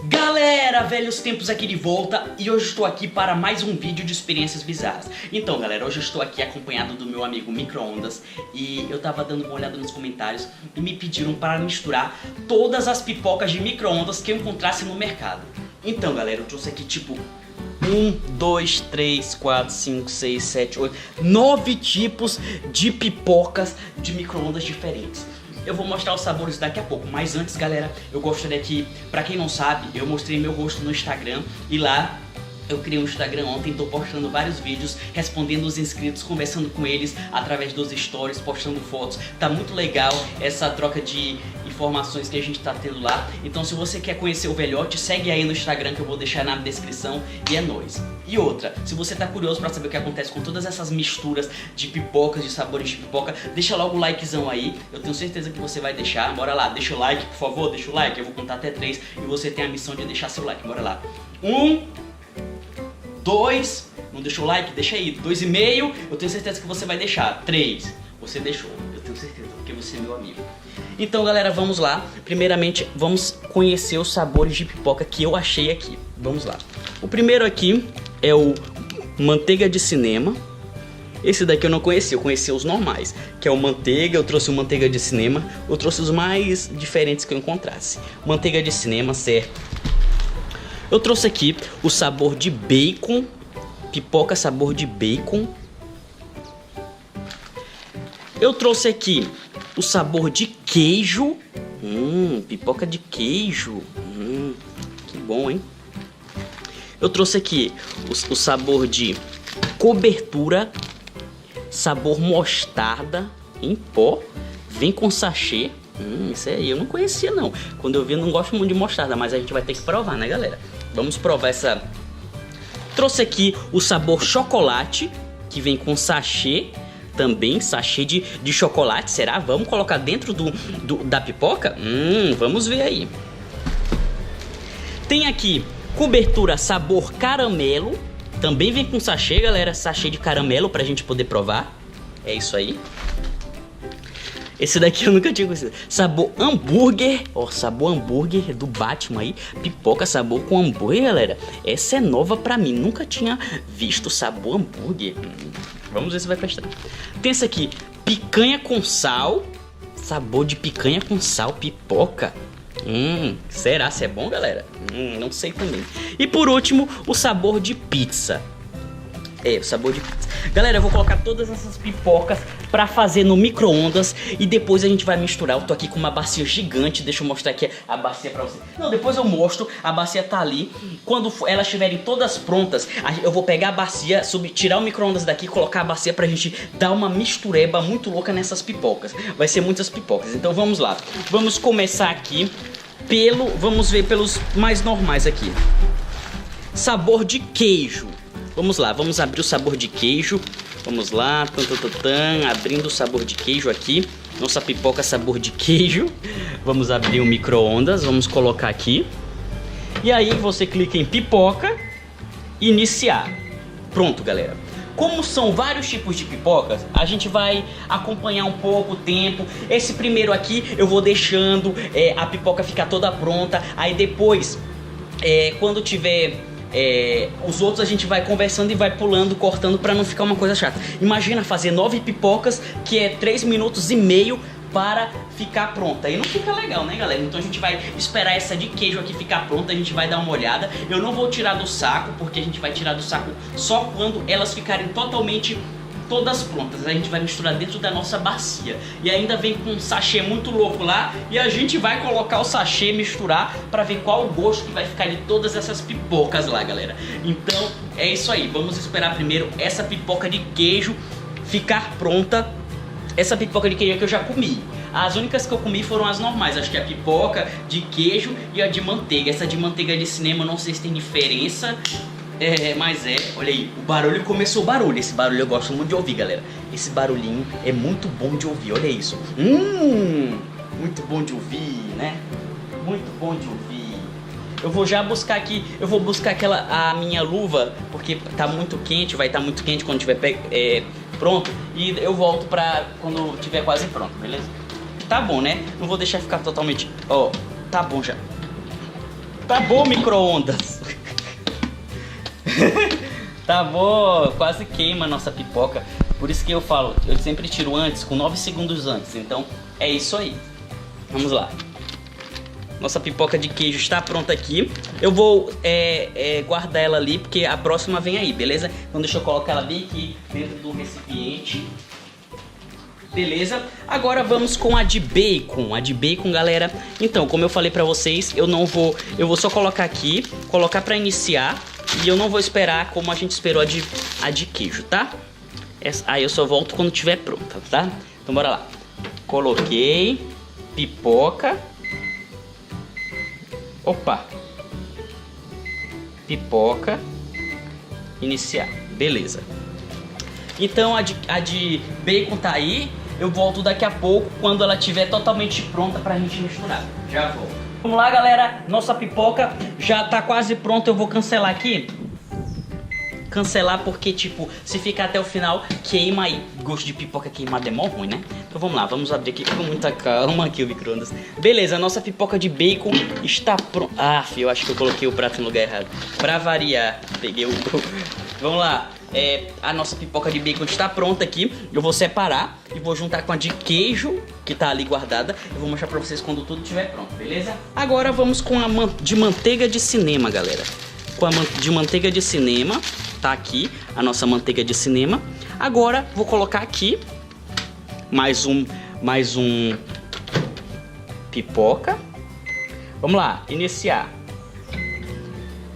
Galera, velhos tempos aqui de volta e hoje estou aqui para mais um vídeo de experiências bizarras. Então galera, hoje eu estou aqui acompanhado do meu amigo Micro-ondas e eu tava dando uma olhada nos comentários e me pediram para misturar todas as pipocas de micro-ondas que eu encontrasse no mercado. Então galera, eu trouxe aqui tipo 1, 2, 3, 4, 5, 6, 7, 8, 9 tipos de pipocas de micro-ondas diferentes. Eu vou mostrar os sabores daqui a pouco, mas antes, galera, eu gostaria que, pra quem não sabe, eu mostrei meu rosto no Instagram e lá eu criei um Instagram ontem, tô postando vários vídeos, respondendo os inscritos, conversando com eles através dos stories, postando fotos. Tá muito legal essa troca de informações que a gente tá tendo lá. Então se você quer conhecer o velhote, segue aí no Instagram que eu vou deixar na descrição e é nóis. E outra, se você tá curioso pra saber o que acontece com todas essas misturas de pipocas, de sabores de pipoca, deixa logo o likezão aí, eu tenho certeza que você vai deixar. Bora lá, deixa o like, por favor, deixa o like, eu vou contar até 3 e você tem a missão de deixar seu like, bora lá. 2, não deixou o like? Deixa aí. 2,5, eu tenho certeza que você vai deixar. 3, você deixou, eu tenho certeza, porque você é meu amigo. Então galera, vamos lá. Primeiramente, vamos conhecer os sabores de pipoca que eu achei aqui. Vamos lá. O primeiro aqui é o manteiga de cinema. Esse daqui eu não conhecia, eu conhecia os normais, que é o manteiga, eu trouxe o manteiga de cinema. Eu trouxe os mais diferentes que eu encontrasse. Manteiga de cinema, certo. Eu trouxe aqui o sabor de bacon, pipoca sabor de bacon. Eu trouxe aqui o sabor de queijo, pipoca de queijo, que bom, hein? Eu trouxe aqui o sabor de cobertura, sabor mostarda em pó, vem com sachê. Isso aí eu não conhecia não. Quando eu vi, eu não gosto muito de mostarda, mas a gente vai ter que provar, né galera? Vamos provar essa. Trouxe aqui o sabor chocolate, que vem com sachê. Também sachê de chocolate, será? Vamos colocar dentro da pipoca? Vamos ver aí. Tem aqui cobertura sabor caramelo. Também vem com sachê, galera. Sachê de caramelo pra gente poder provar. É isso aí. Esse daqui eu nunca tinha conhecido. Sabor hambúrguer. Ó, sabor hambúrguer do Batman aí. Pipoca sabor com hambúrguer, galera. Essa é nova pra mim. Nunca tinha visto sabor hambúrguer. Vamos ver se vai prestar. Tem esse aqui. Picanha com sal. Sabor de picanha com sal. Pipoca. Será se é bom, galera? Não sei também. E por último, o sabor de pizza. O sabor de pizza. Galera, eu vou colocar todas essas pipocas pra fazer no micro-ondas e depois a gente vai misturar. Eu tô aqui com uma bacia gigante, deixa eu mostrar aqui a bacia pra você. Não, depois eu mostro, a bacia tá ali. Quando elas estiverem todas prontas, eu vou pegar a bacia, tirar o micro-ondas daqui, colocar a bacia pra gente dar uma mistureba muito louca nessas pipocas. Vai ser muitas pipocas, então vamos lá. Vamos começar aqui vamos ver pelos mais normais aqui. Sabor de queijo. Vamos lá, vamos abrir o sabor de queijo. Vamos lá, abrindo o sabor de queijo aqui. Nossa pipoca sabor de queijo. Vamos abrir o micro-ondas, vamos colocar aqui. E aí você clica em pipoca, iniciar. Pronto, galera. Como são vários tipos de pipocas, a gente vai acompanhar um pouco o tempo. Esse primeiro aqui eu vou deixando a pipoca ficar toda pronta. Aí depois, quando tiver... os outros a gente vai conversando e vai pulando, cortando pra não ficar uma coisa chata. Imagina fazer 9 pipocas, que é 3 minutos e meio para ficar pronta. Aí não fica legal, né galera? Então a gente vai esperar essa de queijo aqui ficar pronta. A gente vai dar uma olhada. Eu não vou tirar do saco, porque a gente vai tirar do saco só quando elas ficarem totalmente todas prontas. A gente vai misturar dentro da nossa bacia. E ainda vem com um sachê muito louco lá. E a gente vai colocar o sachê, misturar pra ver qual o gosto que vai ficar de todas essas pipocas lá, galera. Então é isso aí. Vamos esperar primeiro essa pipoca de queijo ficar pronta. Essa pipoca de queijo que eu já comi. As únicas que eu comi foram as normais. Acho que a pipoca de queijo e a de manteiga. Essa de manteiga de cinema eu não sei se tem diferença. Mas olha aí, o barulho começou o barulho. Esse barulho eu gosto muito de ouvir, galera. Esse barulhinho é muito bom de ouvir, olha isso. Muito bom de ouvir, né? Muito bom de ouvir. Eu vou já buscar aqui, eu vou buscar a minha luva, porque tá muito quente, vai estar muito quente quando tiver pronto. E eu volto pra quando tiver quase pronto, beleza? Tá bom, né? Não vou deixar ficar totalmente... Ó, tá bom já. Tá bom, micro-ondas. Tá bom, quase queima a nossa pipoca. Por isso que eu falo, eu sempre tiro antes, com 9 segundos antes. Então, é isso aí. Vamos lá. Nossa pipoca de queijo está pronta aqui. Eu vou guardar ela ali, porque a próxima vem aí, beleza? Então deixa eu colocar ela bem aqui dentro do recipiente. Beleza? Agora vamos com a de bacon. A de bacon, galera. Então, como eu falei pra vocês, eu vou só colocar aqui, colocar pra iniciar. E eu não vou esperar como a gente esperou a de queijo, tá? Aí eu só volto quando tiver pronta, tá? Então bora lá. Coloquei pipoca. Opa. Pipoca. Iniciar. Beleza. Então a de bacon tá aí. Eu volto daqui a pouco quando ela estiver totalmente pronta pra gente misturar. Já volto. Vamos lá, galera. Nossa pipoca já tá quase pronta. Eu vou cancelar aqui. Cancelar porque, tipo, se ficar até o final, queima aí. Gosto de pipoca queimada é mó ruim, né? Então vamos lá, vamos abrir aqui com muita calma aqui o micro-ondas. Beleza, a nossa pipoca de bacon está pronta. Ah, eu acho que eu coloquei o prato no lugar errado. Pra variar, peguei o... Vamos lá. A nossa pipoca de bacon está pronta aqui. Eu vou separar e vou juntar com a de queijo, que tá ali guardada. Eu vou mostrar pra vocês quando tudo estiver pronto, beleza? Agora vamos com a de manteiga de cinema, galera. Com a de manteiga de cinema. Tá aqui a nossa manteiga de cinema. Agora vou colocar aqui mais um pipoca. Vamos lá, iniciar.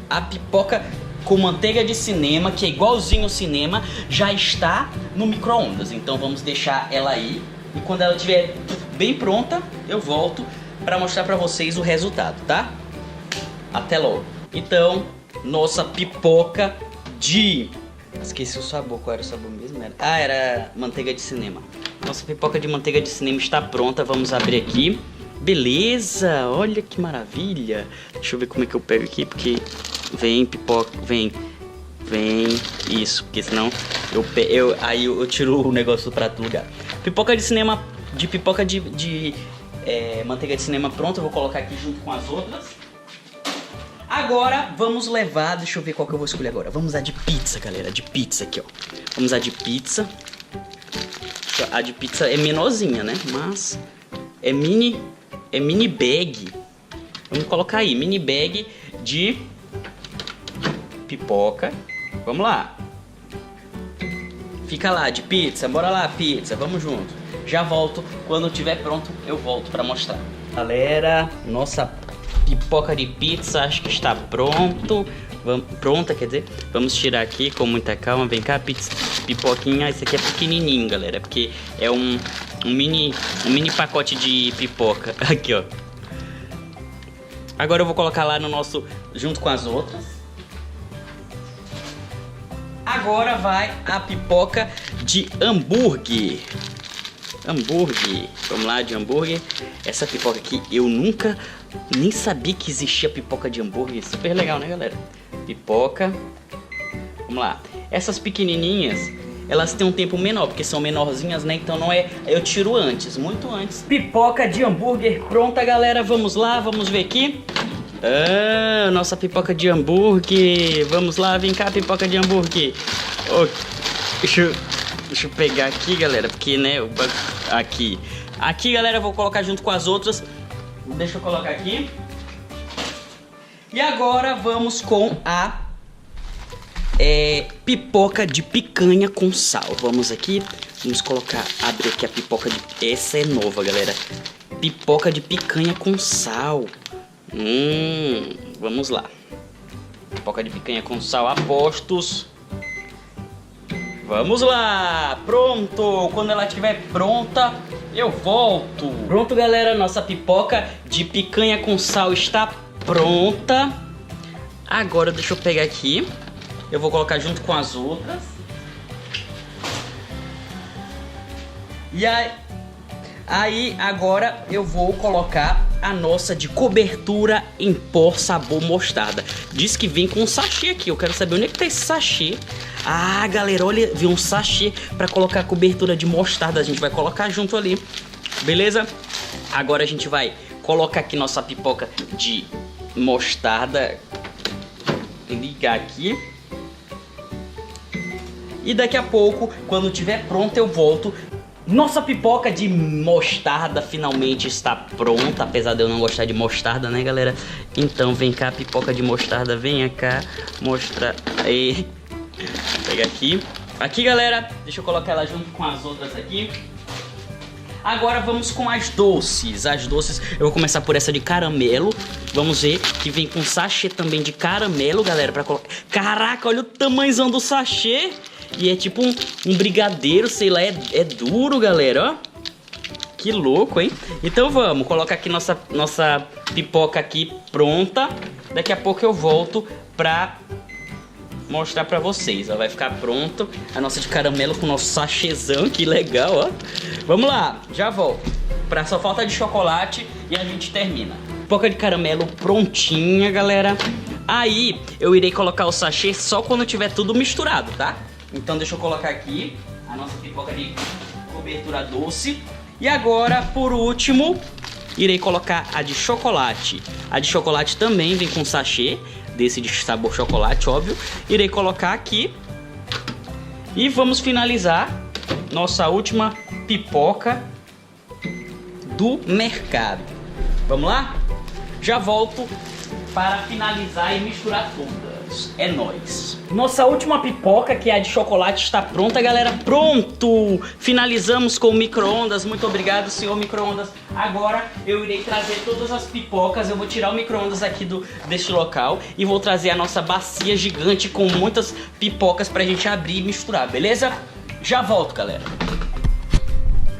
A pipoca com manteiga de cinema, que é igualzinho ao cinema, já está no micro-ondas. Então vamos deixar ela aí. E quando ela estiver bem pronta, eu volto para mostrar para vocês o resultado, tá? Até logo. Então, nossa pipoca de... Esqueci o sabor, qual era o sabor mesmo? Era manteiga de cinema. Nossa pipoca de manteiga de cinema está pronta, vamos abrir aqui. Beleza, olha que maravilha. Deixa eu ver como é que eu pego aqui, porque vem pipoca, vem, isso, porque senão aí eu tiro o negócio do prato do lugar. Pipoca de cinema, manteiga de cinema pronta, eu vou colocar aqui junto com as outras. Agora vamos levar, deixa eu ver qual que eu vou escolher agora. Vamos a de pizza, galera, de pizza aqui, ó. Vamos a de pizza. A de pizza é menorzinha, né? Mas é mini bag. Vamos colocar aí, mini bag de pipoca. Vamos lá. Fica lá, de pizza, bora lá, pizza, vamos junto. Já volto, quando tiver pronto, eu volto pra mostrar. Galera, nossa pipoca de pizza, acho que está pronto. Pronta, quer dizer, vamos tirar aqui com muita calma. Vem cá, pipoquinha. Esse aqui é pequenininho, galera, porque é um mini pacote de pipoca. Aqui, ó. Agora eu vou colocar lá no nosso, junto com as outras. Agora vai a pipoca de hambúrguer. Vamos lá, de hambúrguer. Essa pipoca aqui eu nunca nem sabia que existia pipoca de hambúrguer. Super legal, né, galera? Pipoca. Vamos lá. Essas pequenininhas, elas têm um tempo menor, porque são menorzinhas, né? Então não é... Eu tiro antes, muito antes. Pipoca de hambúrguer pronta, galera. Vamos lá, vamos ver aqui. Ah, nossa pipoca de hambúrguer. Vamos lá, vem cá, pipoca de hambúrguer. Oh, deixa eu pegar aqui, galera, porque, né, aqui, galera, eu vou colocar junto com as outras. Deixa eu colocar aqui. E agora vamos com a pipoca de picanha com sal. Vamos aqui, vamos colocar, abrir aqui a pipoca de... Essa é nova, galera. Pipoca de picanha com sal. Vamos lá. Pipoca de picanha com sal a postos. Vamos lá, pronto, quando ela estiver pronta, eu volto. Pronto, galera, nossa pipoca de picanha com sal está pronta. Agora deixa eu pegar aqui, eu vou colocar junto com as outras. E aí agora eu vou colocar a nossa de cobertura em pó sabor mostarda. Diz que vem com um sachê aqui, eu quero saber onde é que tá esse sachê. Ah, galera, olha, vem um sachê pra colocar a cobertura de mostarda. A gente vai colocar junto ali, beleza? Agora a gente vai colocar aqui nossa pipoca de mostarda. Ligar aqui. E daqui a pouco, quando tiver pronto, eu volto. Nossa pipoca de mostarda finalmente está pronta. Apesar de eu não gostar de mostarda, né, galera? Então vem cá, pipoca de mostarda. Venha cá, mostra aí. Pega aqui. Aqui, galera, deixa eu colocar ela junto com as outras aqui. Agora vamos com as doces. As doces, eu vou começar por essa de caramelo. Vamos ver que vem com sachê também de caramelo, galera, pra colocar. Caraca, olha o tamanhozão do sachê. E é tipo um brigadeiro, sei lá, é duro, galera, ó. Que louco, hein? Então vamos colocar aqui nossa pipoca aqui pronta. Daqui a pouco eu volto pra mostrar pra vocês, ó. Vai ficar pronto a nossa de caramelo com o nosso sachêzão, que legal, ó. Vamos lá, já volto. Só falta de chocolate e a gente termina. Pipoca de caramelo prontinha, galera. Aí eu irei colocar o sachê só quando tiver tudo misturado, tá? Então deixa eu colocar aqui a nossa pipoca de cobertura doce. E agora, por último, irei colocar a de chocolate. A de chocolate também vem com sachê, desse de sabor chocolate, óbvio. Irei colocar aqui. E vamos finalizar nossa última pipoca do mercado. Vamos lá? Já volto para finalizar e misturar todas. É nóis. Nossa última pipoca, que é a de chocolate, está pronta, galera. Pronto! Finalizamos com o micro-ondas. Muito obrigado, senhor micro-ondas. Agora eu irei trazer todas as pipocas. Eu vou tirar o micro-ondas aqui deste local e vou trazer a nossa bacia gigante com muitas pipocas pra gente abrir e misturar, beleza? Já volto, galera.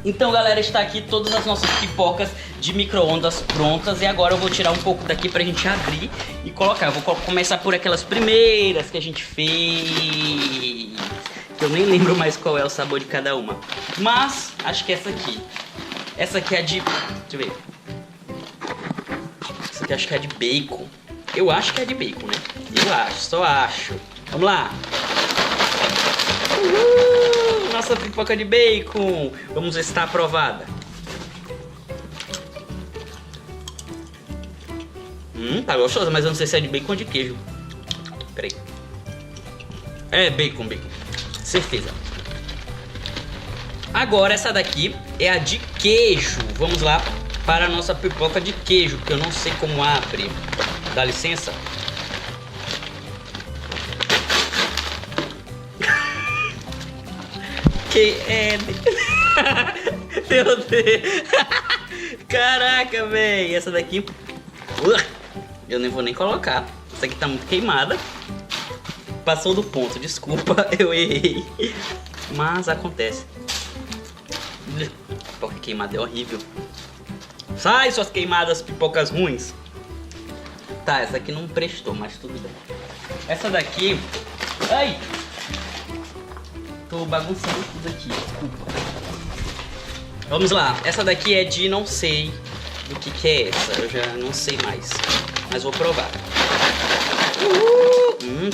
Então, galera, está aqui todas as nossas pipocas de micro-ondas prontas. E agora eu vou tirar um pouco daqui pra gente abrir e colocar. Eu vou começar por aquelas primeiras que a gente fez. Que eu nem lembro mais qual é o sabor de cada uma. Mas, acho que é essa aqui. Essa aqui é de... deixa eu ver. Essa aqui acho que é de bacon. Eu acho que é de bacon, né? Eu acho, só acho. Vamos lá. Uhul! Nossa pipoca de bacon. Vamos ver se está aprovada. Tá gostosa, mas eu não sei se é de bacon ou de queijo. Peraí. É bacon. Certeza. Agora essa daqui é a de queijo. Vamos lá para a nossa pipoca de queijo, que eu não sei como abre. Dá licença. Que é... Meu Deus. Caraca, velho. Essa daqui... eu nem vou nem colocar. Essa aqui tá muito queimada. Passou do ponto, desculpa, eu errei. Mas acontece. Pipoca queimada é horrível. Sai, suas queimadas, pipocas ruins. Tá, essa aqui não prestou, mas tudo bem. Essa daqui... ai! Tô bagunçando tudo aqui, desculpa. Vamos lá, essa daqui é de não sei do que é essa. Eu já não sei mais, mas vou provar.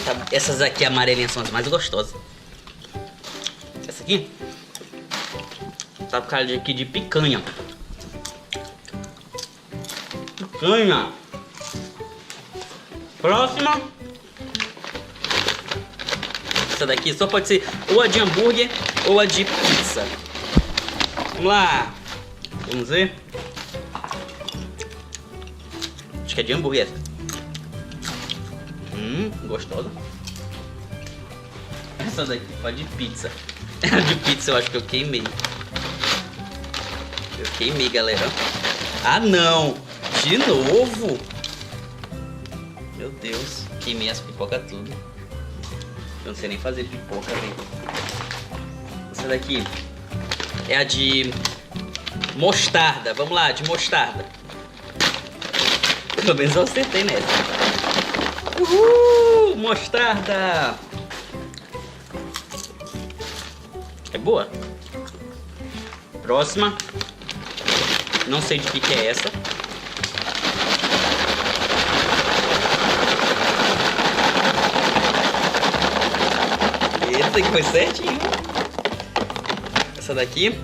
Tá. Essas aqui amarelinhas são as mais gostosas. Essa aqui tá com cara de aqui de picanha. Picanha. Próxima. Essa daqui só pode ser ou a de hambúrguer ou a de pizza. Vamos lá. Vamos ver. Acho que é de hambúrguer. Gostosa. Essa daqui foi de pizza. A de pizza eu acho que eu queimei. Eu queimei, galera. Ah, não. De novo. Meu Deus. Queimei as pipocas tudo. Eu não sei nem fazer pipoca, velho. Essa daqui é a de mostarda. Vamos lá, de mostarda. Pelo menos eu acertei nessa. Uhul! Mostarda! É boa. Próxima. Não sei de que é essa. Essa aqui foi certinho. Essa daqui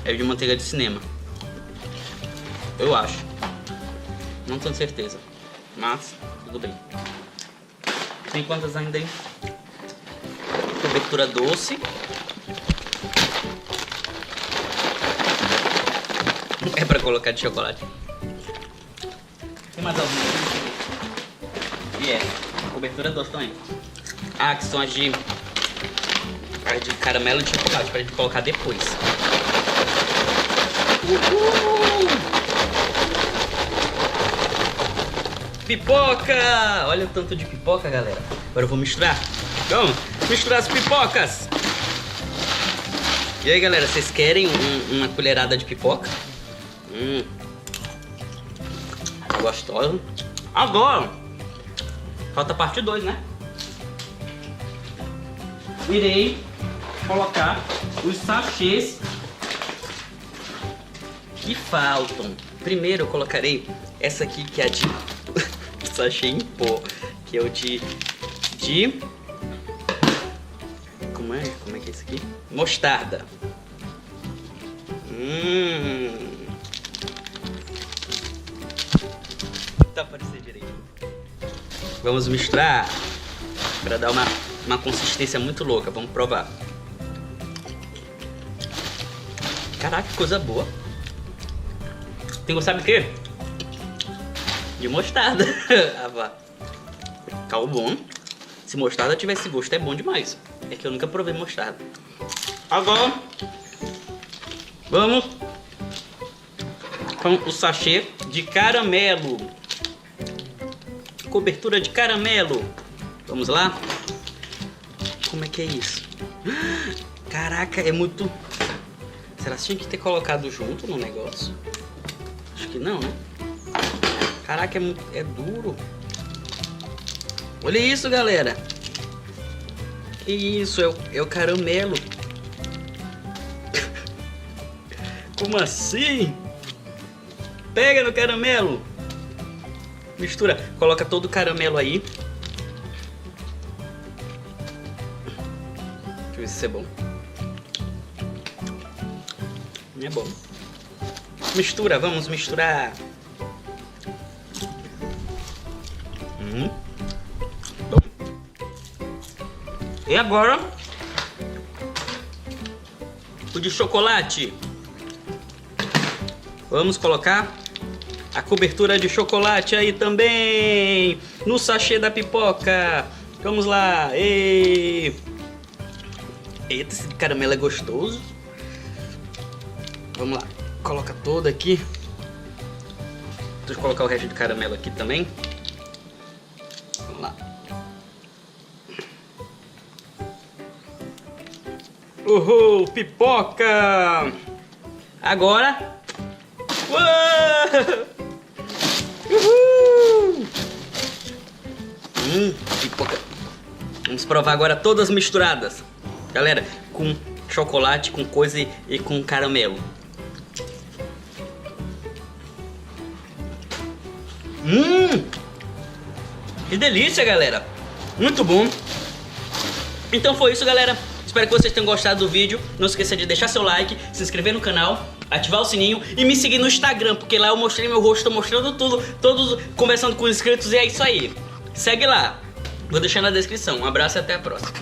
é de manteiga de cinema. Eu acho. Não tenho certeza. Mas, tudo bem. Tem quantas ainda aí? Cobertura doce. É pra colocar de chocolate. Tem mais alguma? E é. Cobertura doce também. Ah, que são as de caramelo e de chocolate, pra gente colocar depois. Uhul! Pipoca! Olha o tanto de pipoca, galera. Agora eu vou misturar. Vamos misturar as pipocas. E aí, galera, vocês querem uma colherada de pipoca? Tá gostoso. Agora, falta a parte 2, né? Irei colocar os sachês que faltam. Primeiro eu colocarei essa aqui, que é a de sachê em pó, que é o de como é que é isso aqui? Mostarda. Tá parecendo direito. Vamos misturar para dar uma consistência muito louca. Vamos provar. Caraca, que coisa boa. Tem gostado de quê? De mostarda. Ah, vá. Tá bom. Se mostarda tivesse gosto, é bom demais. É que eu nunca provei mostarda. Agora, vamos com o sachê de caramelo. Cobertura de caramelo. Vamos lá? Como é que é isso? Caraca, é muito... Será que tinha que ter colocado junto no negócio? Acho que não, né? Caraca, é duro. Olha isso, galera. Que isso, é o caramelo. Como assim? Pega no caramelo. Mistura, coloca todo o caramelo aí. Deixa eu ver se isso é bom. É bom. Mistura, vamos misturar. Bom. E agora o de chocolate. Vamos colocar a cobertura de chocolate aí também no sachê da pipoca. Vamos lá. Eita, esse caramelo é gostoso. Vamos lá. Coloca todo aqui. Deixa eu colocar o resto do caramelo aqui também. Vamos lá. Uhul, pipoca! Agora... Uou! Uhul! Pipoca. Vamos provar agora todas misturadas. Galera, com chocolate, com coisa e com caramelo. Que delícia, galera. Muito bom. Então foi isso, galera. Espero que vocês tenham gostado do vídeo. Não esqueça de deixar seu like, se inscrever no canal, ativar o sininho e me seguir no Instagram, porque lá eu mostrei meu rosto, tô mostrando tudo, todos conversando com os inscritos, e é isso aí. Segue lá. Vou deixar na descrição. Um abraço e até a próxima.